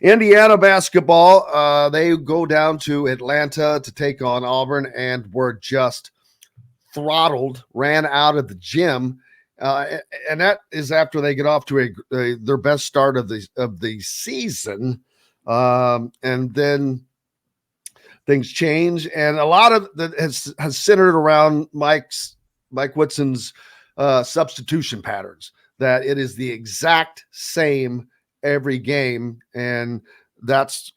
Indiana basketball, they go down to Atlanta to take on Auburn and were just throttled, ran out of the gym. And that is after they get off to their best start of the season. And then things change, and a lot of that has centered around Mike Woodson's substitution patterns. That it is the exact same every game, and that's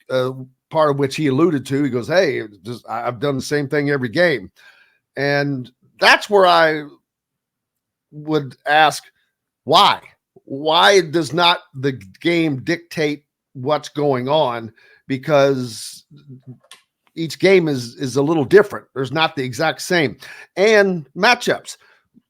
part of which he alluded to. He goes, "Hey, I've done the same thing every game," and that's where I would ask, why? Why does not the game dictate what's going on? Because each game is a little different. There's not the exact same. And matchups.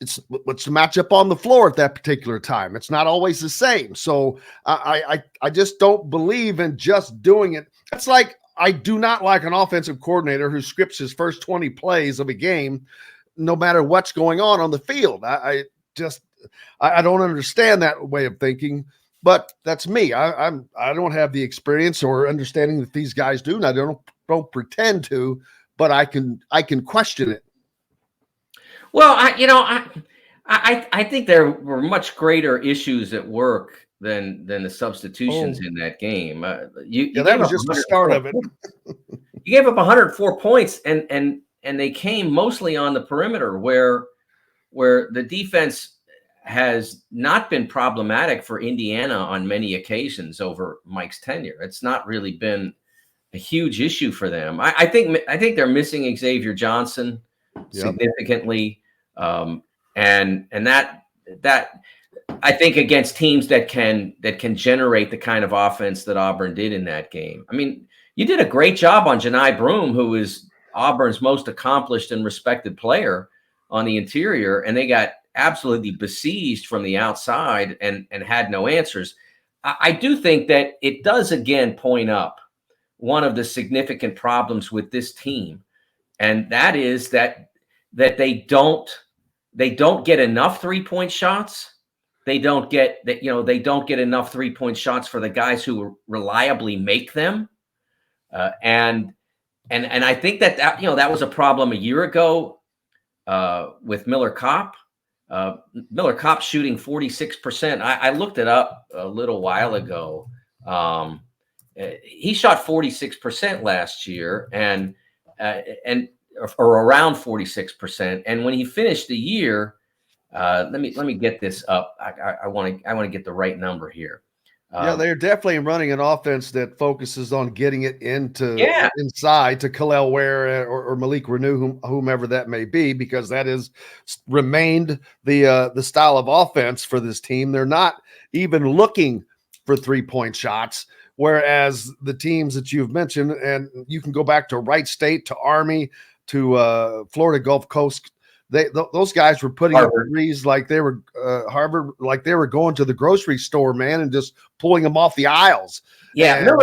It's what's the matchup on the floor at that particular time. It's not always the same. So I just don't believe in just doing it. It's like I do not like an offensive coordinator who scripts his first 20 plays of a game, no matter what's going on the field. I don't understand that way of thinking. But that's me. I don't have the experience or understanding that these guys do, and I don't pretend to, but I can question it. Well, I think there were much greater issues at work than the substitutions in that game. That was just the start of it. You gave up 104 points, and they came mostly on the perimeter, where the defense has not been problematic for Indiana on many occasions over Mike's tenure. It's not really been a huge issue for them. I think they're missing Xavier Johnson significantly, and that I think against teams that can generate the kind of offense that Auburn did in that game. I mean, you did a great job on Janai Broome, who is Auburn's most accomplished and respected player on the interior, and they got absolutely besieged from the outside and had no answers. I do think that it does again point up one of the significant problems with this team, and that is that they don't get enough 3-point shots. They don't get enough 3-point shots for the guys who reliably make them, and I think that was a problem a year ago with Miller Kopp. Miller Kopp shooting 46%. I looked it up a little while ago. He shot 46% last year, and or around 46%. And when he finished the year, let me get this up. I want to get the right number here. They're definitely running an offense that focuses on getting it inside to Khalil Ware or Malik Renew, whomever that may be, because that has remained the style of offense for this team. They're not even looking for 3-point shots, whereas the teams that you've mentioned, and you can go back to Wright State, to Army, to Florida Gulf Coast. Those guys were putting up threes like they were Harvard, like they were going to the grocery store, man, and just pulling them off the aisles. Yeah,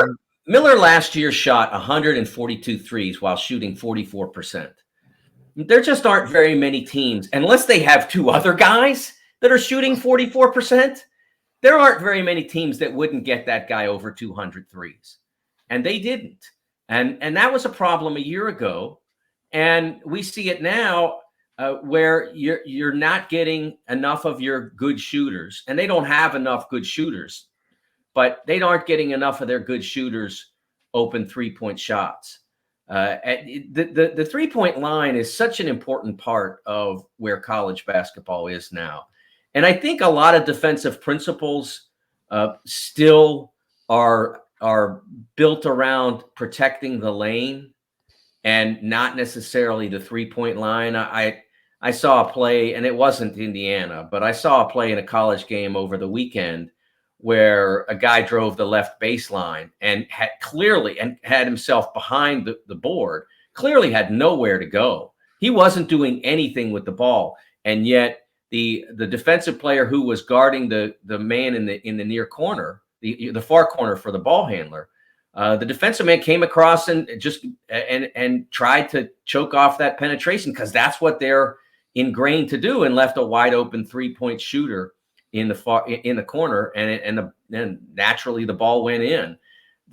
Miller last year shot 142 threes while shooting 44%. There just aren't very many teams, unless they have two other guys that are shooting 44%. There aren't very many teams that wouldn't get that guy over 200 threes, and they didn't. And that was a problem a year ago, and we see it now. Where you're not getting enough of your good shooters, and they don't have enough good shooters, but they aren't getting enough of their good shooters open 3-point shots. The 3-point line is such an important part of where college basketball is now. And I think a lot of defensive principles still are built around protecting the lane and not necessarily the 3-point line. I saw a play, and it wasn't Indiana, but I saw a play in a college game over the weekend where a guy drove the left baseline and had himself behind the board, clearly had nowhere to go. He wasn't doing anything with the ball. And yet the defensive player who was guarding the man in the near corner, the far corner for the ball handler, the defensive man came across and tried to choke off that penetration, because that's what they're ingrained to do, and left a wide open 3-point shooter in the corner, and naturally the ball went in.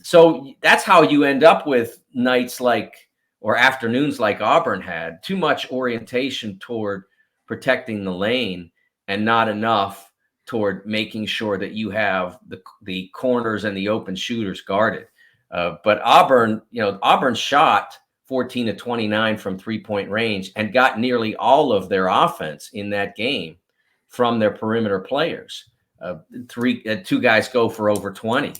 So that's how you end up with nights like, or afternoons like Auburn had, too much orientation toward protecting the lane and not enough toward making sure that you have the corners and the open shooters guarded. But Auburn, Auburn shot 14 to 29 from 3-point range and got nearly all of their offense in that game from their perimeter players. Two guys go for over 20,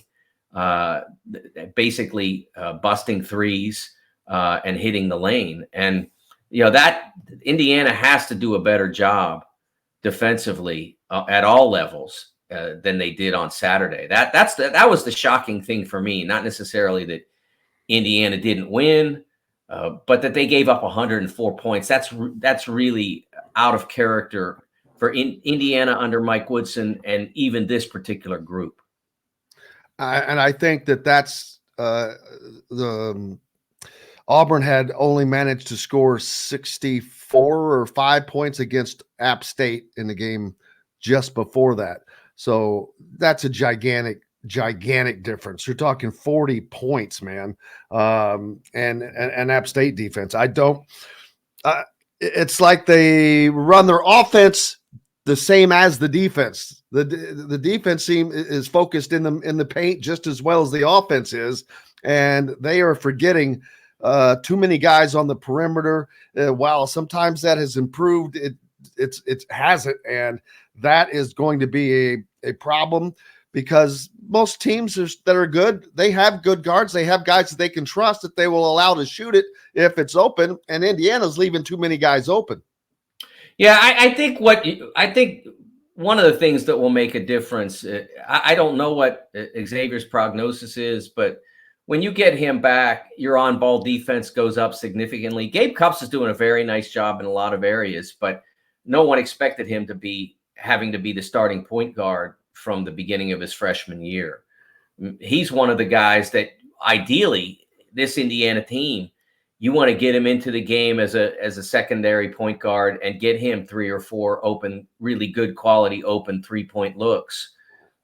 basically busting threes and hitting the lane. And that Indiana has to do a better job defensively at all levels than they did on Saturday. That was the shocking thing for me. Not necessarily that Indiana didn't win, but that they gave up 104 points. That's really out of character for Indiana under Mike Woodson and even this particular group. And I think that's Auburn had only managed to score 64 or 5 points against App State in the game just before that. So that's a gigantic difference. You're talking 40 points, man. And App State defense. It's like they run their offense the same as the defense. The defense team is focused in the paint just as well as the offense is, and they are forgetting too many guys on the perimeter. While sometimes that has improved, it hasn't, and that is going to be a problem because most teams that are good, they have good guards. They have guys that they can trust that they will allow to shoot it if it's open, and Indiana's leaving too many guys open. Yeah, I think one of the things that will make a difference, I don't know what Xavier's prognosis is, but when you get him back, your on-ball defense goes up significantly. Gabe Cupps is doing a very nice job in a lot of areas, but no one expected him to be having to be the starting point guard from the beginning of his freshman year. He's one of the guys that ideally this Indiana team, you want to get him into the game as a secondary point guard and get him 3 or 4 open, really good quality open 3-point looks,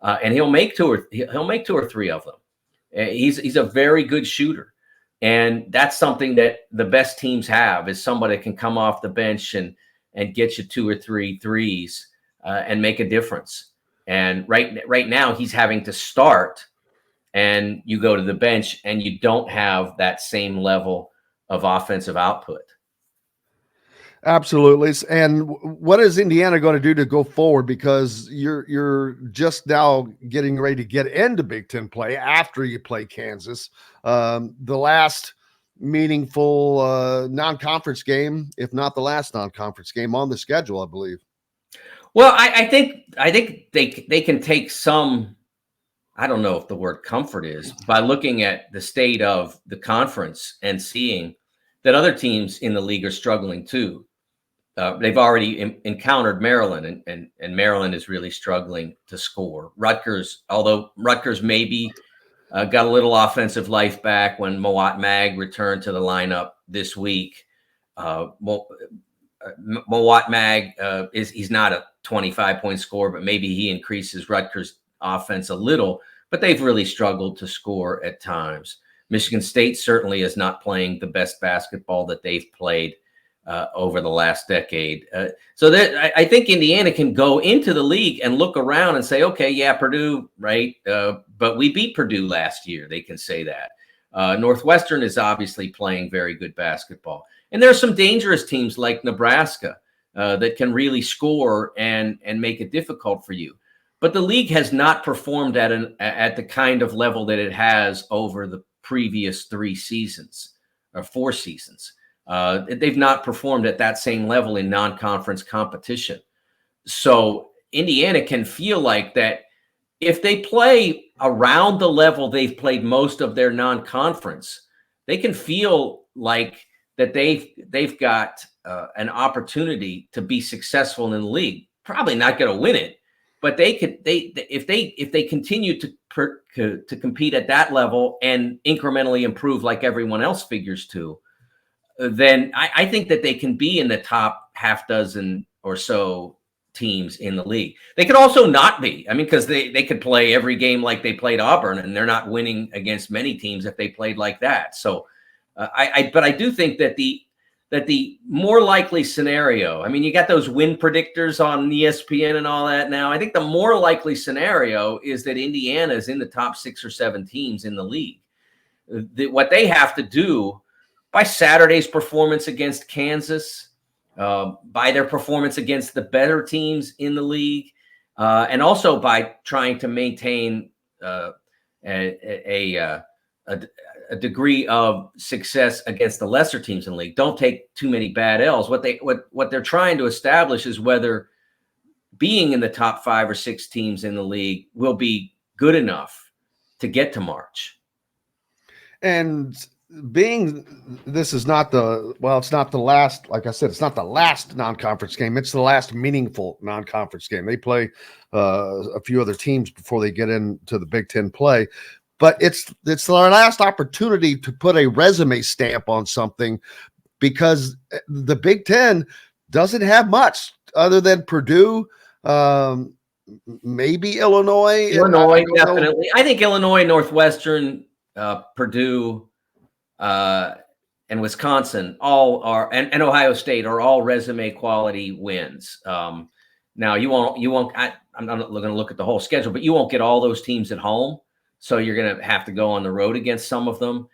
and he'll make two or three of them. He's a very good shooter, and that's something that the best teams have is somebody that can come off the bench and get you 2 or 3 threes and make a difference. And right now he's having to start, and you go to the bench and you don't have that same level of offensive output. Absolutely. And what is Indiana going to do to go forward? Because you're just now getting ready to get into Big Ten play after you play Kansas. The last meaningful non-conference game, if not the last non-conference game on the schedule, I believe. Well, I think they can take some, I don't know if the word comfort is, by looking at the state of the conference and seeing that other teams in the league are struggling too. They've already encountered Maryland, and Maryland is really struggling to score. Rutgers, although Rutgers maybe got a little offensive life back when Mowat Mag returned to the lineup this week. Mowat Mag he's not a 25-point scorer, but maybe he increases Rutgers' offense a little. But they've really struggled to score at times. Michigan State certainly is not playing the best basketball that they've played over the last decade. So that I think Indiana can go into the league and look around and say, okay, yeah, Purdue, right? But we beat Purdue last year. They can say that. Northwestern is obviously playing very good basketball. And there are some dangerous teams like Nebraska that can really score and make it difficult for you. But the league has not performed at the kind of level that it has over the previous 3 seasons or 4 seasons. They've not performed at that same level in non-conference competition. So Indiana can feel like that if they play around the level they've played most of their non-conference, they can feel like that they've got an opportunity to be successful in the league. Probably not going to win it, but if they continue to compete at that level and incrementally improve like everyone else figures to, then I think that they can be in the top half dozen or so teams in the league. They could also not be. I mean, because they could play every game like they played Auburn, and they're not winning against many teams if they played like that. So, but I do think that the more likely scenario. I mean, you got those win predictors on ESPN and all that now. I think the more likely scenario is that Indiana is in the top 6 or 7 teams in the league. What they have to do by Saturday's performance against Kansas, by their performance against the better teams in the league, and also by trying to maintain a degree of success against the lesser teams in the league. Don't take too many bad L's. What they're trying to establish is whether being in the top 5 or 6 teams in the league will be good enough to get to March. And this is not it's not the last, like I said, it's not the last non-conference game. It's the last meaningful non-conference game. They play a few other teams before they get into the Big Ten play, but it's our last opportunity to put a resume stamp on something, because the Big Ten doesn't have much other than Purdue, maybe Illinois. Illinois, definitely. I think Illinois, Northwestern, Purdue, and Wisconsin all are, and Ohio State are all resume quality wins. Now you won't. I'm not going to look at the whole schedule, but you won't get all those teams at home, so you're going to have to go on the road against some of them.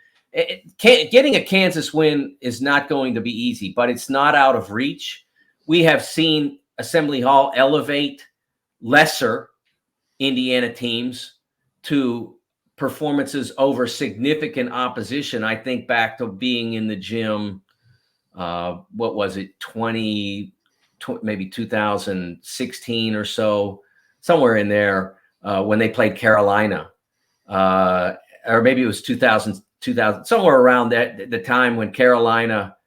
Getting a Kansas win is not going to be easy, but it's not out of reach. We have seen Assembly Hall elevate lesser Indiana teams to performances over significant opposition. I think back to being in the gym, what was it, maybe 2016 or so, somewhere in there, when they played Carolina, or maybe it was 2000, somewhere around that, the time when Carolina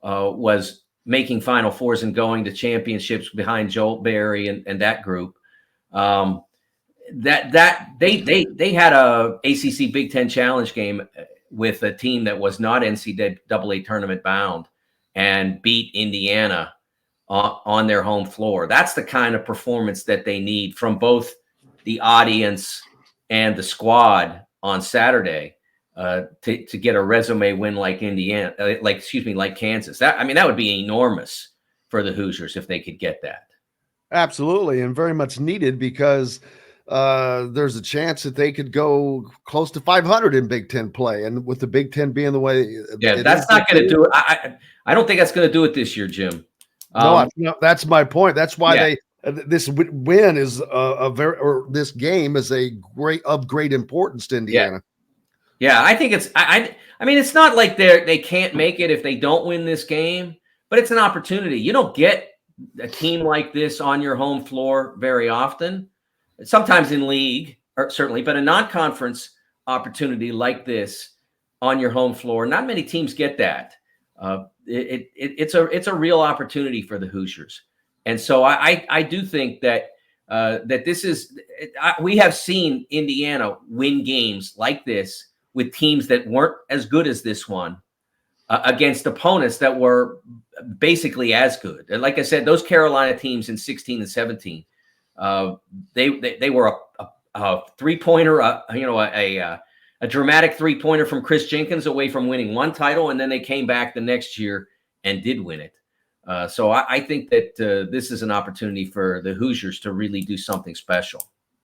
was making Final Fours and going to championships behind Joel Berry and that group. They had a ACC Big Ten Challenge game with a team that was not NCAA tournament bound and beat Indiana on their home floor. That's the kind of performance that they need from both the audience and the squad on Saturday to get a resume win like like Kansas. That would be enormous for the Hoosiers if they could get that. Absolutely, and very much needed, because there's a chance that they could go close to 500 in Big Ten play, and with the Big Ten being the way, that's not going to do it. I don't think that's going to do it this year, Jim. No, that's my point. That's why this win is this game is of great importance to Indiana. Yeah, I think it's. I mean, it's not like they can't make it if they don't win this game, but it's an opportunity. You don't get a team like this on your home floor very often. Sometimes in league, or certainly, but a non-conference opportunity like this on your home floor, not many teams get that. It's a real opportunity for the Hoosiers, and so I do think that this is. We have seen Indiana win games like this with teams that weren't as good as this one against opponents that were basically as good. And like I said, those Carolina teams in 16 and 17. They were a 3-pointer, a dramatic 3-pointer from Chris Jenkins away from winning one title, and then they came back the next year and did win it. So I think that this is an opportunity for the Hoosiers to really do something special.